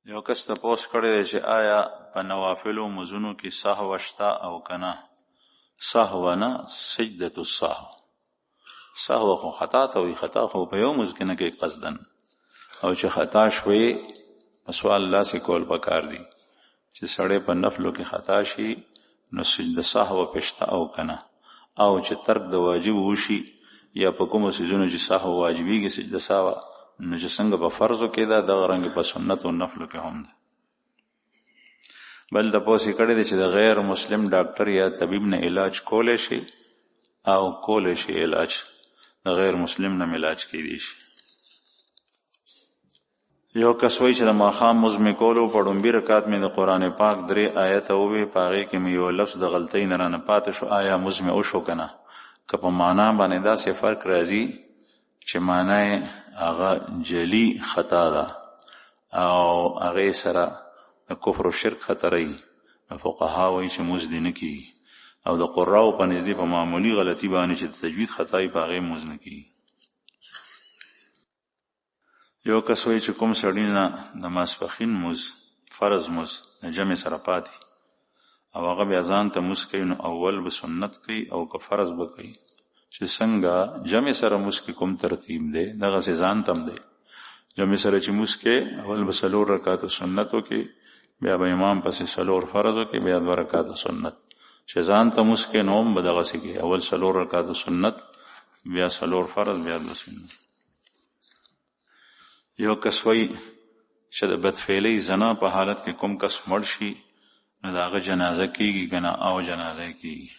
یو کس تپوس کړی دی چې آیا په نوافلو مزونو کې سهو شته او کنه؟ سهو نه، سجدة السهو. سهو خو خطا ته وي، خطا خو په یو مز کې نه کوي قصدن، او چې خطا شوی سوال الله سي کول پکار دی چې سړی په نفلو کې خطا شي نو سجده سهو پشته او کنه، او چې ترک د واجب وشي یا په کوم سيزونو چې سهو واجبيږي سجده سهو، نو چې څنګه په فرضو کې دا دغه رنګ په سنت او نفلو کې هم ده. بل د پوسې کړی دی چې د غیر مسلم ډاکټر یا طبيب نه علاج کولای شي او کولای شي علاج د غیر مسلم نه علاج کیدی شي. یو کس وایي چې د ماښام مونځ مې کولو په ډومبي رکعت مې د قرآن پاک 3 آیته ووی، په هغې کې مې یو لفظ د غلطۍ نه رانه پاتې شو، آیا مونځ مې وشو که نه؟ که په معنا باندې داسې فرق راځي چې معنا یې هغه جلی خطا ده او هغې سره د کفر و شرک خطرې، فقها وایي چې مونځ دې نه کېږي، او د قراو په نزدې په معمولي غلطي باندې چې د تجوید خطا یې په هغې مونځ نه کېږي. یو کس وایي چې کوم سړي نه د ماسپښین مونځ فرض مونځ د جمع سره پاتې او هغه بیا ځان ته مونځ کوي، نو اول به سنت کوي او که فرض به کوي، چې څنګه جمع سره مونځ کې کوم ترتیب دی دغسې ځان ته هم دی. جمع سره چې مونځ کې اول به 4 رکعات سنت وکړي، بیا به امام پسې 4 فرض وکړي، بیا 2 رکعات سنت. چې ځان ته مونځ کې نو هم به دغسې کوي، اول 4 رکعات سنت، بیا 4 فرض، بیا 2 سنت. یو کس وایي چې د بدفعلۍ زنا په حالت کې کوم کس مړ شي نو د هغه جنازه کیږي که نه؟ او جنازه کیږي.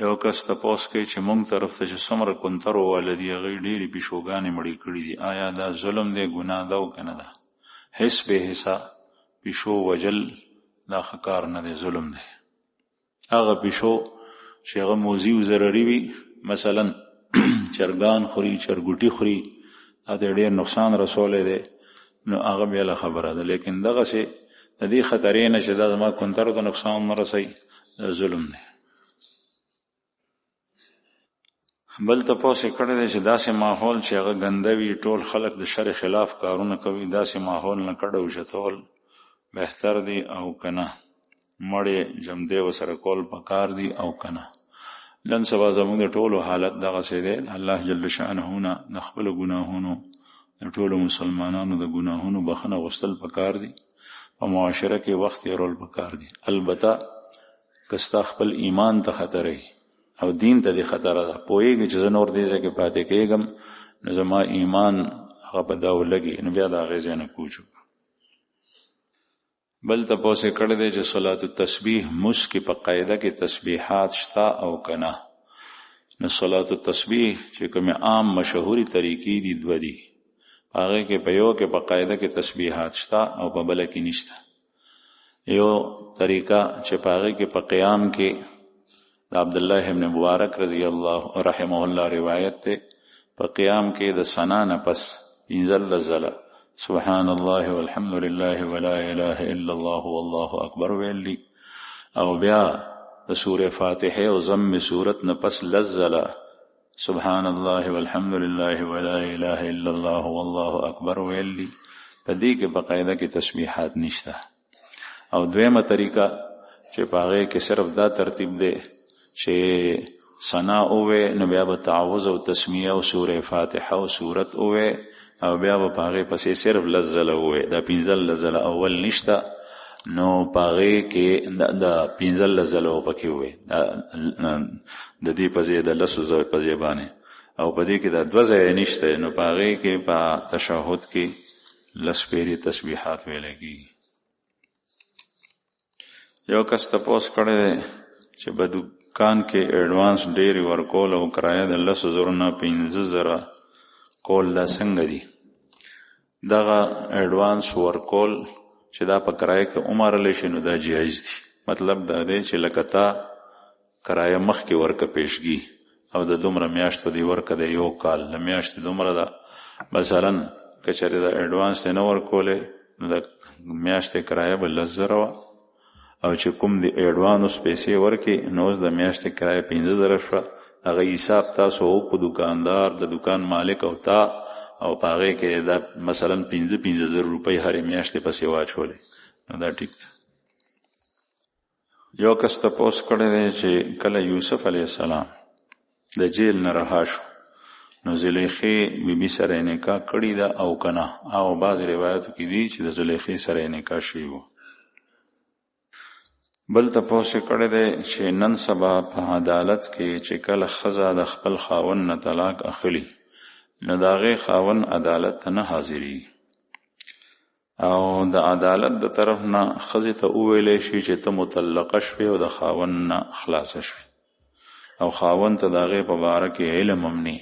یو کس تپوس کوي چې مونږ طرف ته چې څومره کنترو واله دي هغوی ډېرې پیشوګانې مړې کړي دي، آیا دا ظلم دی، ګناه ده او که نه ده؟ حس به حسا پیشو وجل دا ښه کار نه دی، ظلم دی. هغه پیشو چې هغه موذي و ضرري وي، مثلا چرګان خوري، چرګوټي خوري، دا ډېر نقصان رسولی دی، نو هغه بیا خبره ده. لیکن دغسې د دې خطرې نه چې دا زما کنترو ته نقصان نه رسوي، دا ظلم دی. بل تپوس یې کړی دی چې داسې ماحول چې هغه ګنده وي، ټول خلک د شر خلاف کارونه کوي، داسې ماحول نه کډه اوچتول بهتر دی او که نه؟ مړې جمدې ورسره کول پکار دي او که نه؟ نن سبا زموږ د ټولو حالت دغسې دی، الله جل شأنه نه د خپلو ګناهونو د ټولو مسلمانانو د ګناهونو بخښنه غوښتل پکار دي، په معاشره کې وخت تېرول پکار دي. البته که ستا خپل ایمان ته خطره او دین ته دې خطره ده، پوهېږي چې زه نور دې ځای کې پاتې کېږم نو زما ایمان هغه په دا ولګي، نو بیا د هغې ځای نه کوچ وکړه. بل تپوس یې کړی دی چې صلات التسبیح مونځ کې په قاعده کې تسبیحات شته او که نه؟ نو صلات التسبیح چې کومې عام مشهوري طریقې دي 2 دي، په هغې کې په یو کې په قاعده کې تسبیحات شته او په بله کې نشته. یو طریقه چې په هغې کې په قیام کې د عبدالله ابن مبارک رضی الله رحمه الله روایت دی، په قیام کې د ثنا نه پس 15 ځله سبحان الله والحمد لله ولا اله الا الله والله اکبر ویلی، او بیا د سورة فاتحه او ضم سورت نه پس 10 ځله سبحان الله والحمد لله ولا اله الا الله والله اکبر ویلی. په دې کې په قاعده کې تسبیحات نشته. او دویمه طریقه چې په هغې کې صرف دا ترتیب دی چې ثنا اووې نو بیا به تعوذ او تسمیه او سورة فاتحه او سورت اووې، او بیا به په هغې پسې صرف 10 ځله ووې، دا 15 ځله اول نشته، نو په هغې کې د 15 ځله پکې ووې د دې په ځای د 10 ځله په ځای باندې، او په دې کې دا 2 ځای نشته، نو په هغې کې په تشهد کې 10 پیرې تسبیحات ویلی کېږي. یو کس تپوس کړی دی چې په دکان کې ایډوانس ډېرې ورکول او کرایه د 10,000 نه 15,000 کول دا څنګه دي؟ دغه ایډوانس ورکول چې دا په کرایه کې عمرلی شي نو دا جایز دي. مطلب دا دی چې لکه تا کرایه مخکې ورکه پیشګي او د دومره میاشتو دی ورکه د 1 کال له میاشتې دومره ده، مثلا که چېرې د ایډوانس دی نه ورکولې نو د میاشتې کرایه به 10,000 وه، او چې کوم د ایډوانس پیسې ورکې نو اوس د میاشتې کرایه 15,000 شوه. هغه حساب تاسو په دکاندار د دکان مالک او تا او پاغه کې دا مثلا 15,000 روپۍ هر میاشتې پسې واچولې، نو دا ټیک ده. یو کس تپوس کړی دی چې کله یوسف علیه السلام د جیل نه رها شو نو زلیخې بیبي سره نکاح کړی ده او کنه، او بعض روایتو کې دي چې د زلیخې سره نکاح شوی و. بل تپوس کړی دی چې نن سبا په عدالت کې چې کله ښځه د خپل خاوند نه طلاق اخلي نو د هغې خاوند عدالت ته نه حاضري، او د عدالت د طرف نه ښځې ته وویلی شي چې ته مطلقه شوې او د خاوند نه خلاصه شوې، او خاوند ته د هغې په باره کې علم هم نه.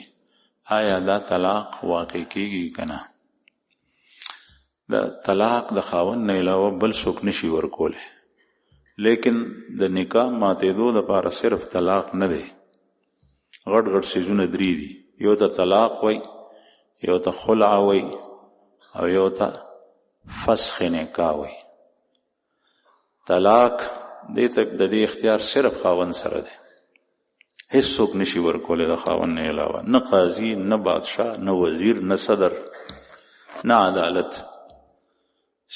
آیا دا طلاق واقع کیږي که نه؟ د طلاق د خاوند نه علاوه بل څوک نشي ورکولی، لیکن د نکاح ماتېدو دپاره صرف طلاق نه دی، غټ غټ څیزونه درې دي. یو ته طلاق وی، یو ته خلع وی، او یو ته فسخ نکاح وی. طلاق د دې اختیار صرف خاوند سره دی، هیڅ څوک نشي ورکولی د خاوند نه علاوه، نه قاضي، نه بادشاه، نه وزیر، نه صدر، نه عدالت،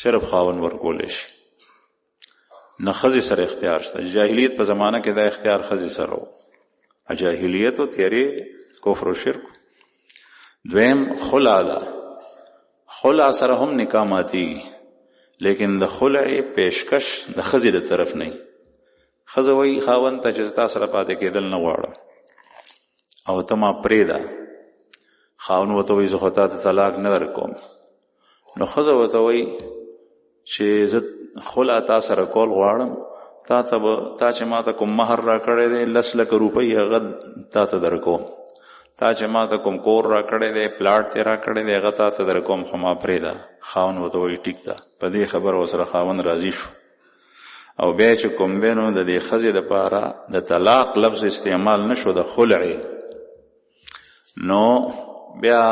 صرف خاوند ورکولی شي. نه ښځې سره اختیار شته. جاهلیت په زمانه کې دا اختیار ښځې سره و، جاهلیت و تیارې کفر و شرک. دویم خلع ده، خلع سره هم نکاح ماتیږي، لیکن د خلع پیشکش د ښځې د طرف نه. ښځه وایي خاوند ته چې تا سره پاتې کېدل نه غواړم او ته ما پرېږده، خاوند ورته وایي زه خو تا ته طلاق نه درکوم، نو ښځه ورته وایي چې زه خلع تا سره کول غواړم، تا چې ما ته کوم مهر را کړی دی 10 لکه روپۍ هغه تا ته درکوم، تا چې ما ته کوم کور را کړی دی پلاټ تی را کړی دی هغه تا ته درکوم، خو ما پرېږده. خاوند ورته وایي ټیک ده. په دې خبره ورسره خاوند راضي شو، او بیا چې کوم دی نو د دې ښځې دپاره د طلاق لفظ استعمال نشو، د خلع، نو بیا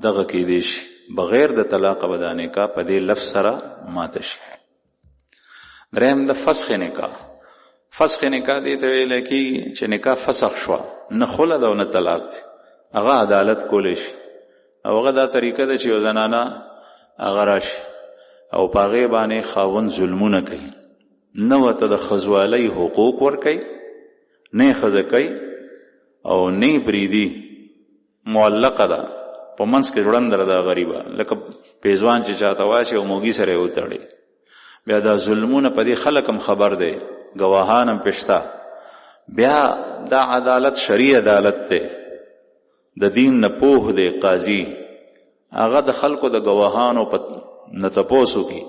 دغه کېدی شي بغیر د طلاق به دا نکاح په دې لفظ سره ماته شي. دریم د فسخ نکاح. فسخ نکاح دې ته ویل کېږي چې نکاح فسخ شوه، نه خلع ده او نه طلاق دی، هغه عدالت کولی شي، او هغه دا طریقه ده چې یو زنانه هغه راشي او په هغې باندې خاوند ظلمونه کوي، نه ورته د ښځوالۍ حقوق ورکوي، نه یې ښځه کوي او نه یې پرېږدي، معلقه ده په منځ کې ژړندره ده غریبه، لکه پیزوان چې چاته واچي او موږي سره یې وتړي. بیا دا ظلمونه په دې خلک هم خبر دی، ګواهان هم پشته. بیا دا عدالت شرعي عدالت دی، د دین نه پوه دی قاضي، هغه د خلکو د ګواهانو په نه تپوس وکړي،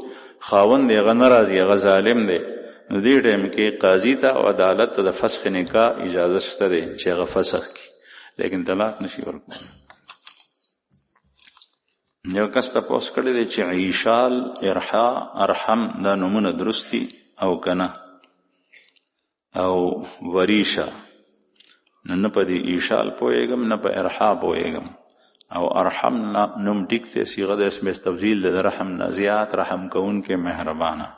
خاوند هغه نه راځي، هغه ظالم دی، نو دې ټایم کې قاضي ته او عدالت ته د فسخ نکاح اجازه شته دی چې هغه فسخ کړي، لیکن طلاق نشي ورکولی. یو کس تپوس کړی دی چې عیشال، ارحا، ارحم دا نومونه درستی او کنه، او وریشه. نه په دې عیشال پوهېږم نه په ارحا پوهېږم، او ارحم نوم ټیک دی، صیغه د اسم استفضیل د رحم نه زیات رحم کوونکې مهربانه.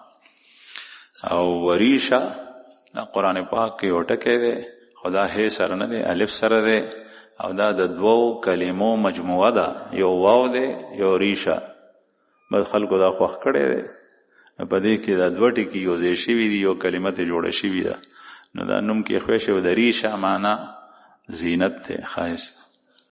او وریشه دا قرآن پاک کې یو ټکی دی، خدا هی سره نه دی، الف سره دی، او دا د دوو کلمو مجموعه ده، یو واو دی یو ریشه. بس خلکو دا خوښ کړی دی، په دې کې دا دوه ټکي یو ځای شوي دي، یو کلمه ته جوړه شوې ده، نو دا نوم کې ایښوی شوی د ریشه معنا زینت دی، ښایست.